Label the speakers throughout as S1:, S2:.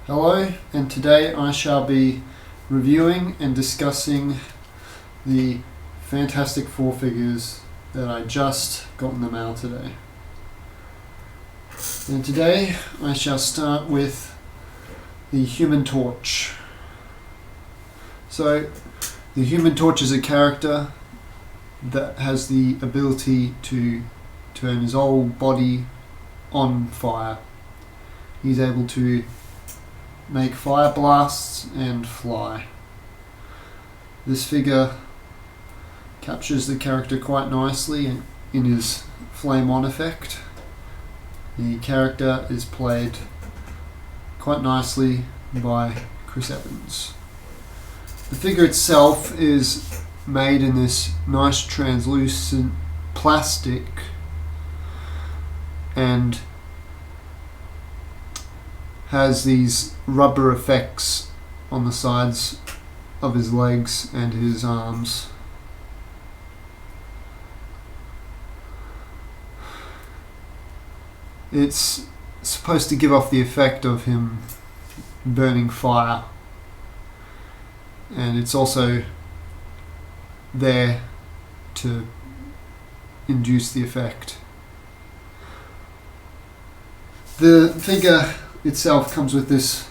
S1: Hello, and today I shall be reviewing and discussing the Fantastic Four figures that I just got in the mail today. And today I shall start with the Human Torch. So, the Human Torch is a character that has the ability to turn his whole body on fire. He's able to make fire blasts and fly. This figure captures the character quite nicely in his flame on effect. The character is played quite nicely by Chris Evans. The figure itself is made in this nice translucent plastic and has these rubber effects on the sides of his legs and his arms. It's supposed to give off the effect of him burning fire, and it's also there to induce the effect. The figure itself comes with this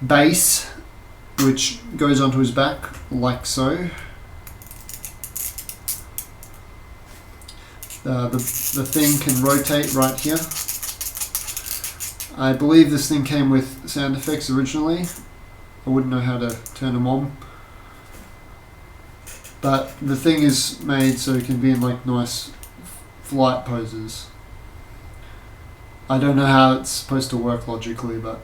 S1: base which goes onto his back like so. The thing can rotate right here. I believe this thing came with sound effects originally. I wouldn't know how to turn them on, but the thing is made so it can be in like nice flight poses. I don't know how it's supposed to work logically, but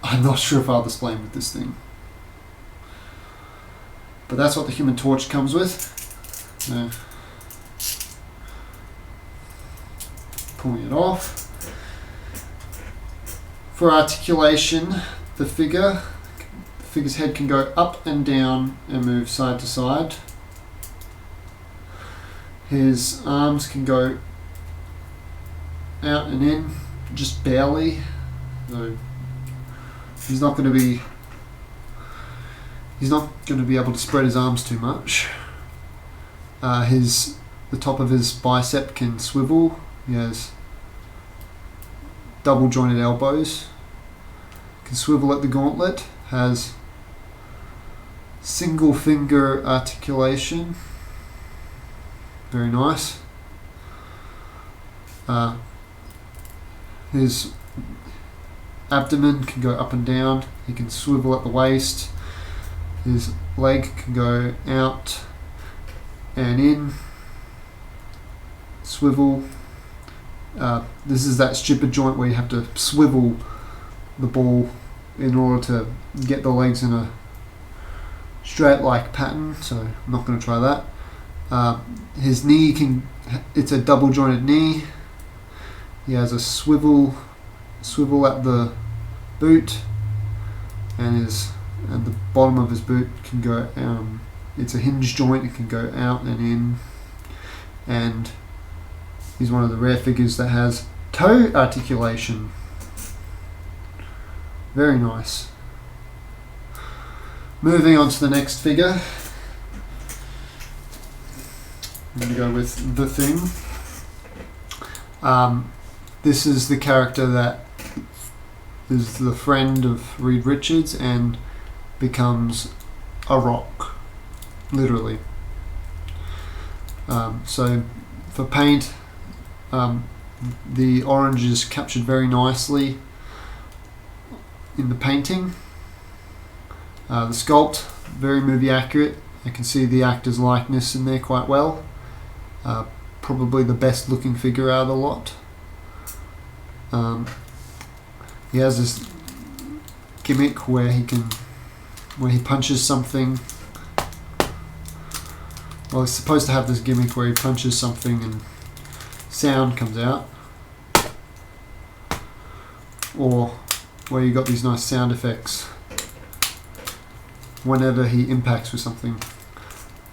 S1: I'm not sure if I'll display with this thing. But that's what the Human Torch comes with. So, pulling it off. For articulation, the figure's head can go up and down and move side to side. His arms can go out and in, just barely. So he's not going to be able to spread his arms too much. The top of his bicep can swivel. He has double jointed elbows. Can swivel at the gauntlet. Has single finger articulation. Very nice. His abdomen can go up and down. He can swivel at the waist. His leg can go out and in. Swivel. This is that stupid joint where you have to swivel the ball in order to get the legs in a straight-like pattern, so I'm not going to try that. His knee it's a double jointed knee. He has a swivel at the boot, and the bottom of his boot can go. It's a hinge joint; it can go out and in. And he's one of the rare figures that has toe articulation. Very nice. Moving on to the next figure. I'm going to go with the Thing. This is the character that is the friend of Reed Richards and becomes a rock, literally. So for paint, the orange is captured very nicely in the painting. The sculpt, very movie accurate. I can see the actor's likeness in there quite well. Probably the best looking figure out of the lot. He has this gimmick where he punches something. Well, he's supposed to have this gimmick where he punches something and sound comes out, or where you got these nice sound effects whenever he impacts with something.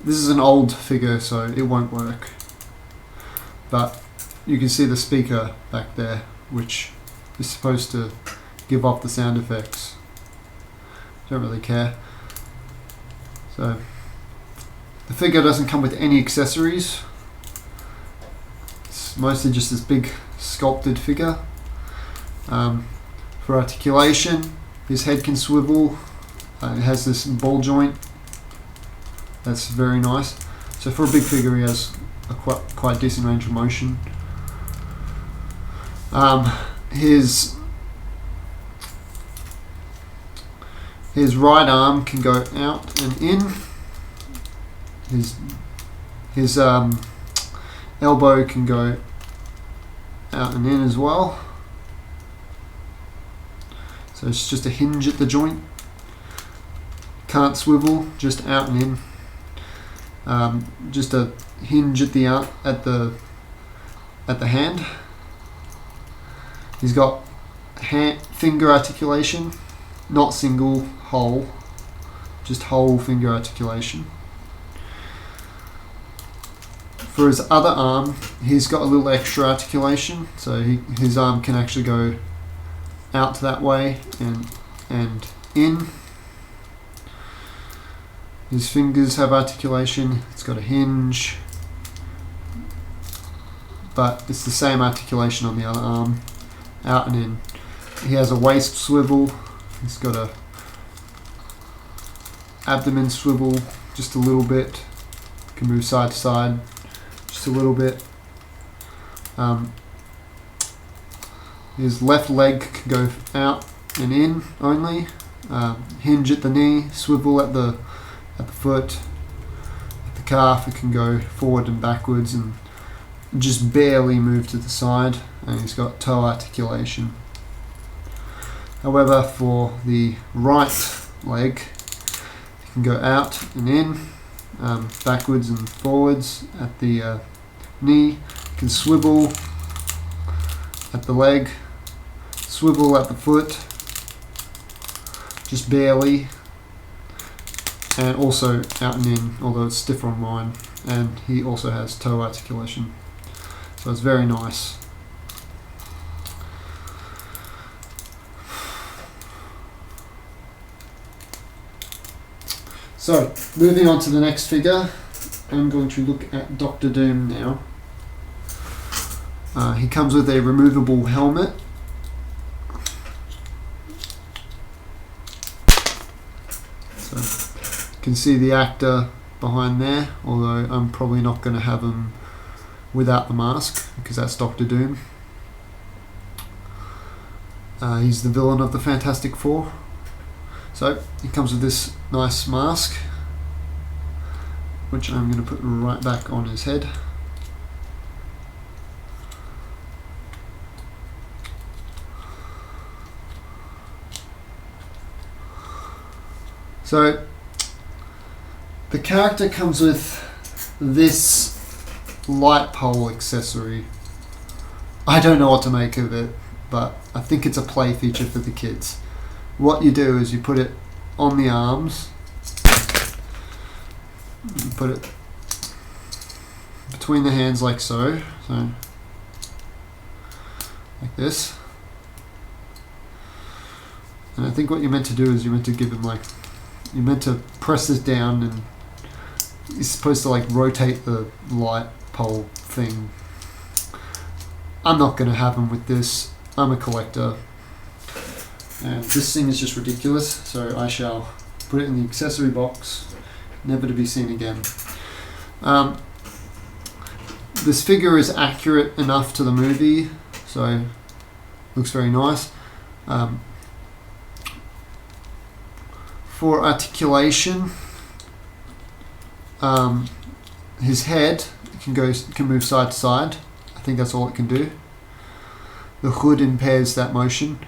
S1: This is an old figure, so it won't work, but you can see the speaker back there, which is supposed to give off the sound effects. Don't really care. So the figure doesn't come with any accessories. It's mostly just this big sculpted figure. For articulation, his head can swivel. It has this ball joint. That's very nice. So for a big figure, he has a quite decent range of motion. His right arm can go out and in. His elbow can go out and in as well. So it's just a hinge at the joint. Can't swivel, just out and in. Just a hinge at the hand. He's got finger articulation, not single, whole, just whole finger articulation. For his other arm, he's got a little extra articulation, so his arm can actually go out that way and in. His fingers have articulation. It's got a hinge, but it's the same articulation on the other arm, out and in. He has a waist swivel. He's got a abdomen swivel, just a little bit. Can move side to side, just a little bit. His left leg can go out and in only. Hinge at the knee, swivel at the foot, at the calf. It can go forward and backwards and just barely move to the side. And he's got toe articulation. However, for the right leg, it can go out and in, backwards and forwards at the knee. It can swivel at the leg, swivel at the foot, just barely, and also out and in, although it's stiffer on mine. And he also has toe articulation, so it's very nice. So, moving on to the next figure, I'm going to look at Doctor Doom now. He comes with a removable helmet. So, you can see the actor behind there, although I'm probably not going to have him without the mask, because that's Doctor Doom. He's the villain of the Fantastic Four. So, he comes with this nice mask, which I'm going to put right back on his head. So, the character comes with this light pole accessory. I don't know what to make of it, but I think it's a play feature for the kids. What you do is you put it on the arms, you put it between the hands like so, like this. And I think what you're meant to do is you're meant to give him you're meant to press this down, and you're supposed to rotate the light pole thing. I'm not going to have him with this. I'm a collector. And this thing is just ridiculous, so I shall put it in the accessory box, never to be seen again. This figure is accurate enough to the movie, so looks very nice. For articulation, his head can move side to side. I think that's all it can do. The hood impairs that motion.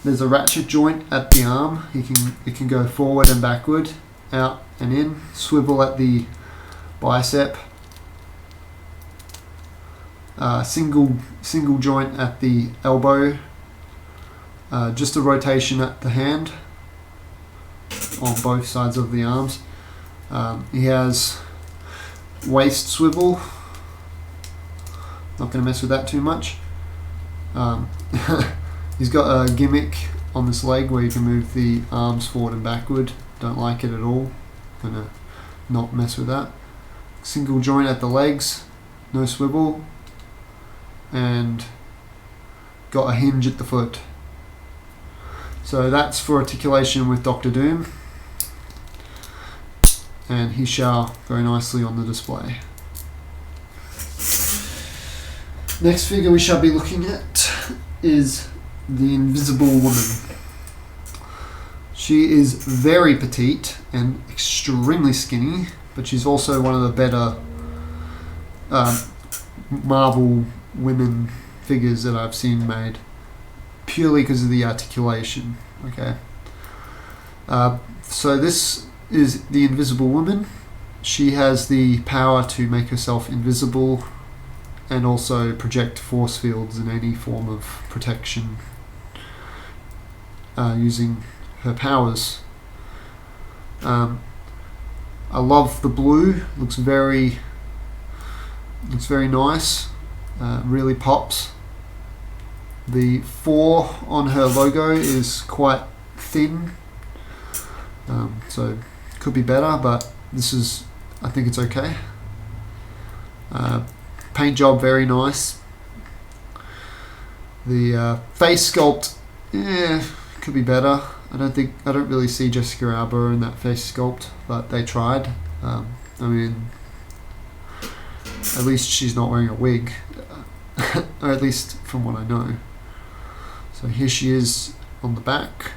S1: There's a ratchet joint at the arm. It can go forward and backward, out and in. Swivel at the bicep. Single joint at the elbow. Just a rotation at the hand on both sides of the arms. He has waist swivel. Not going to mess with that too much. He's got a gimmick on this leg where you can move the arms forward and backward. Don't like it at all. Gonna not mess with that. Single joint at the legs, no swivel, and got a hinge at the foot. So that's for articulation with Dr. Doom, and he shall go nicely on the display. Next figure we shall be looking at is the Invisible Woman. She is very petite and extremely skinny, but she's also one of the better Marvel women figures that I've seen made, purely because of the articulation. Okay. So this is the Invisible Woman. She has the power to make herself invisible and also project force fields in any form of protection using her powers. I love the blue. Looks very nice. Really pops. The 4 on her logo is quite thin, so could be better, but I think it's okay. Paint job very nice. The face sculpt, could be better. I don't really see Jessica Alba in that face sculpt, but they tried. I mean, at least she's not wearing a wig, or at least from what I know. So here she is on the back.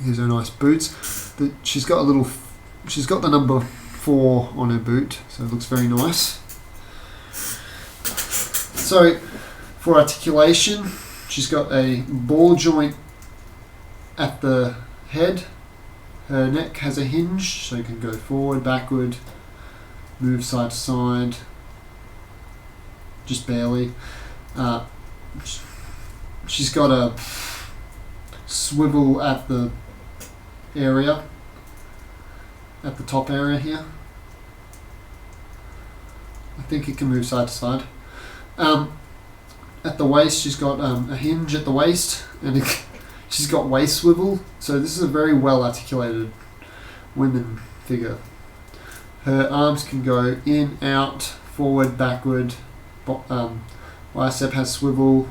S1: Here's her nice boots. She's got the number 4 on her boot, so it looks very nice. So for articulation, she's got a ball joint at the head. Her neck has a hinge, so you can go forward, backward, move side to side, just barely. She's got a swivel at the area, at the top area here. I think it can move side to side. At the waist, she's got a hinge at the waist, and she's got waist swivel. So this is a very well articulated women figure. Her arms can go in, out, forward, backward. Bicep has swivel.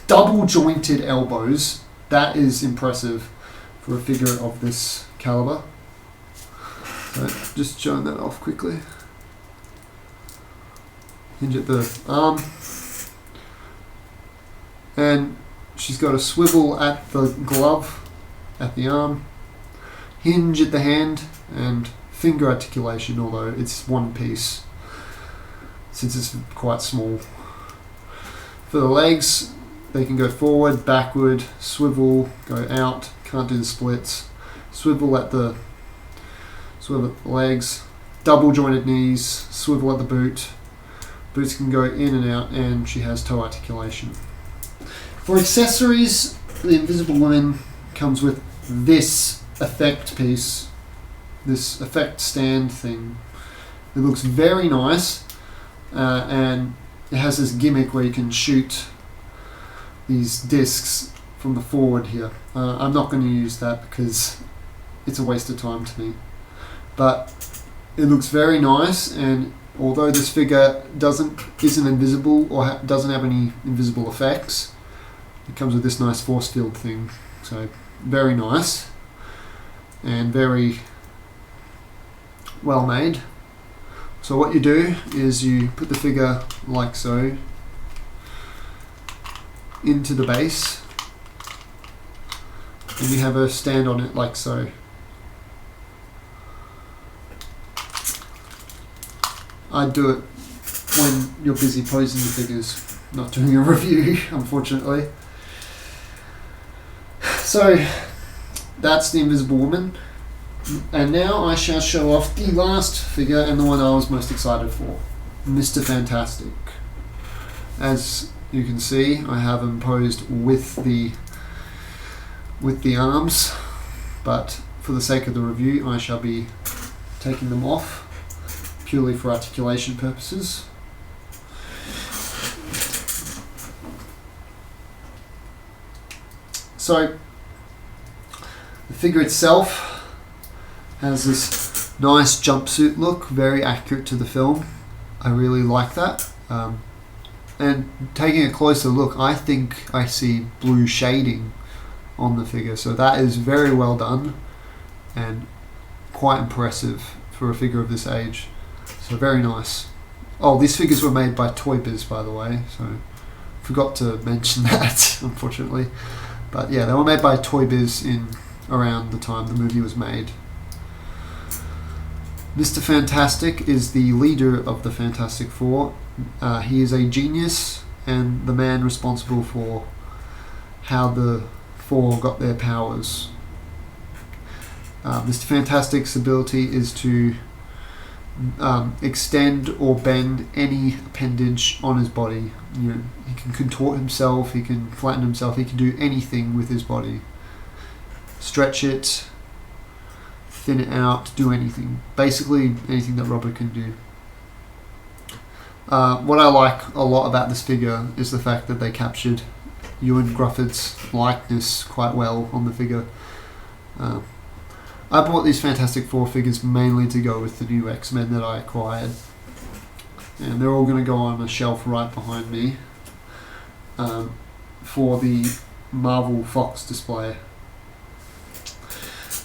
S1: Double jointed elbows. That is impressive for a figure of this caliber. So just showing that off quickly. Hinge at the arm. And she's got a swivel at the glove, at the arm. Hinge at the hand, and finger articulation, although it's one piece since it's quite small. For the legs, they can go forward, backward, swivel, go out, can't do the splits, swivel at the legs, double jointed knees, swivel at the boot. Boots can go in and out, and she has toe articulation. For accessories, the Invisible Woman comes with this effect piece, this effect stand thing. It looks very nice, and it has this gimmick where you can shoot these discs from the forward here. I'm not going to use that because it's a waste of time to me. But it looks very nice, and although this figure isn't invisible or doesn't have any invisible effects, it comes with this nice force field thing. So very nice and very well made. So what you do is you put the figure like so into the base, and you have her stand on it like so. I'd do it when you're busy posing the figures, not doing a review, unfortunately. So that's the Invisible Woman. And now I shall show off the last figure, and the one I was most excited for, Mr. Fantastic. As you can see, I have him posed with the arms, but for the sake of the review, I shall be taking them off purely for articulation purposes. So the figure itself has this nice jumpsuit look, very accurate to the film. I really like that. And taking a closer look, I think I see blue shading on the figure, so that is very well done and quite impressive for a figure of this age. So very nice. Oh, these figures were made by Toybiz, by the way, so forgot to mention that, unfortunately. But yeah, they were made by Toybiz in around the time the movie was made. Mr. Fantastic is the leader of the Fantastic Four. He is a genius and the man responsible for how the Four got their powers. Mr. Fantastic's ability is to extend or bend any appendage on his body. You know, he can contort himself, he can flatten himself, he can do anything with his body. Stretch it, thin it out, do anything. Basically anything that Robert can do. What I like a lot about this figure is the fact that they captured Ewan Grufford's likeness quite well on the figure. I bought these Fantastic Four figures mainly to go with the new X-Men that I acquired. And they're all going to go on a shelf right behind me for the Marvel Fox display.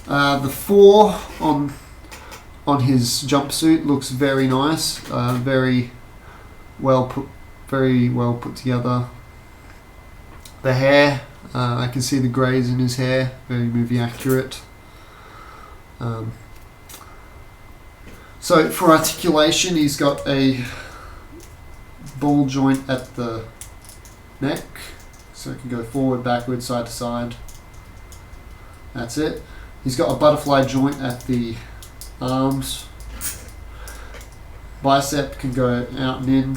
S1: The Four on his jumpsuit looks very nice, very well put together. The hair, I can see the greys in his hair, very movie accurate. So for articulation, he's got a ball joint at the neck, so it can go forward, backward, side to side. That's it. He's got a butterfly joint at the arms. Bicep can go out and in,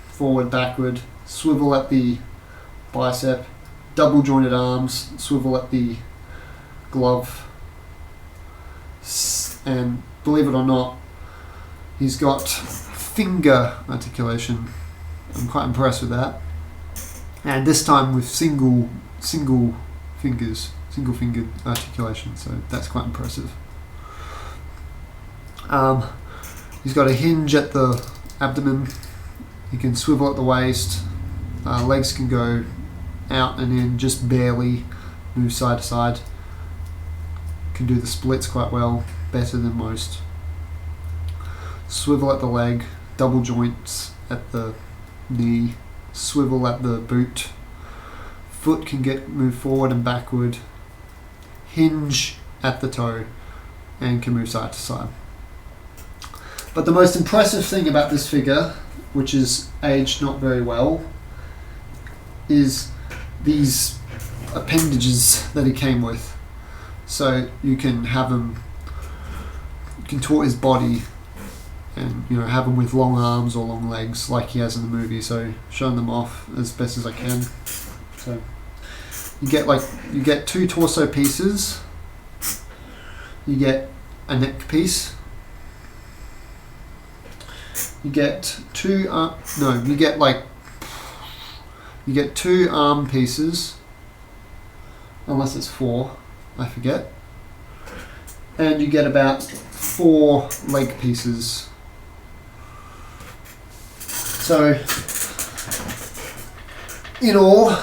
S1: forward, backward, swivel at the bicep, double jointed arms, swivel at the glove. And believe it or not, he's got finger articulation. I'm quite impressed with that. And this time with single fingered articulation, so that's quite impressive. He's got a hinge at the abdomen. He can swivel at the waist. Legs can go out and in, just barely move side to side. Can do the splits quite well, better than most. Swivel at the leg, double joints at the knee, swivel at the boot. Foot can move forward and backward. Hinge at the toe and can move side to side. But the most impressive thing about this figure, which is aged not very well, is these appendages that he came with. So you can have him contort his body and, you know, have him with long arms or long legs like he has in the movie. So showing them off as best as I can. So you get 2 torso pieces. You get a neck piece. You get 2 you get 2 arm pieces, unless it's 4, I forget. And you get about 4 leg pieces. So in all,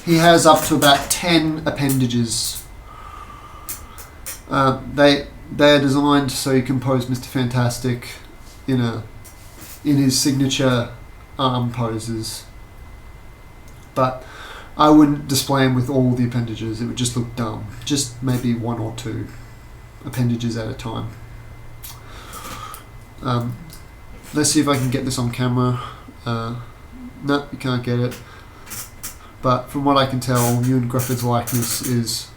S1: he has up to about 10 appendages. They are designed so you can pose Mr. Fantastic in his signature arm poses. But I wouldn't display him with all the appendages, it would just look dumb. Just maybe 1 or 2 appendages at a time. Let's see if I can get this on camera. No, you can't get it. But from what I can tell, Ewan Grufford's likeness is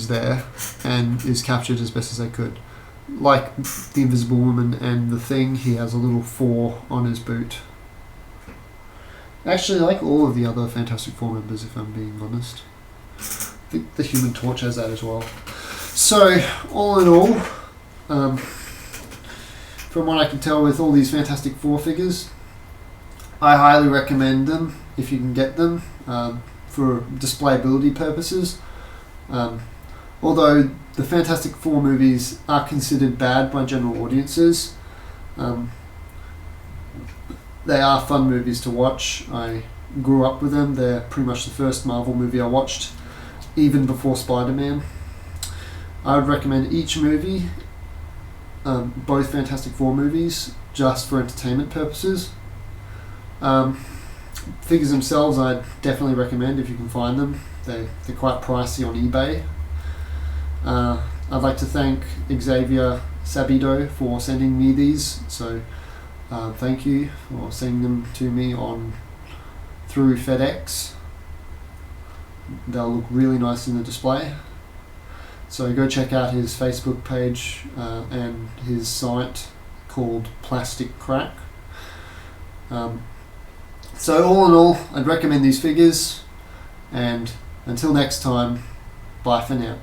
S1: there and is captured as best as I could. Like the Invisible Woman and the Thing, he has a little 4 on his boot. Actually, like all of the other Fantastic Four members, if I'm being honest. I think the Human Torch has that as well. So, all in all, from what I can tell with all these Fantastic Four figures, I highly recommend them if you can get them. for displayability purposes. Although the Fantastic Four movies are considered bad by general audiences, they are fun movies to watch. I grew up with them. They're pretty much the first Marvel movie I watched, even before Spider-Man. I would recommend each movie, both Fantastic Four movies, just for entertainment purposes. Figures themselves I'd definitely recommend if you can find them. They're quite pricey on eBay. I'd like to thank Xavier Sabido for sending me these, so thank you for sending them to me through FedEx. They'll look really nice in the display. So go check out his Facebook page and his site called Plastic Crack. So all in all, I'd recommend these figures, and until next time, bye for now.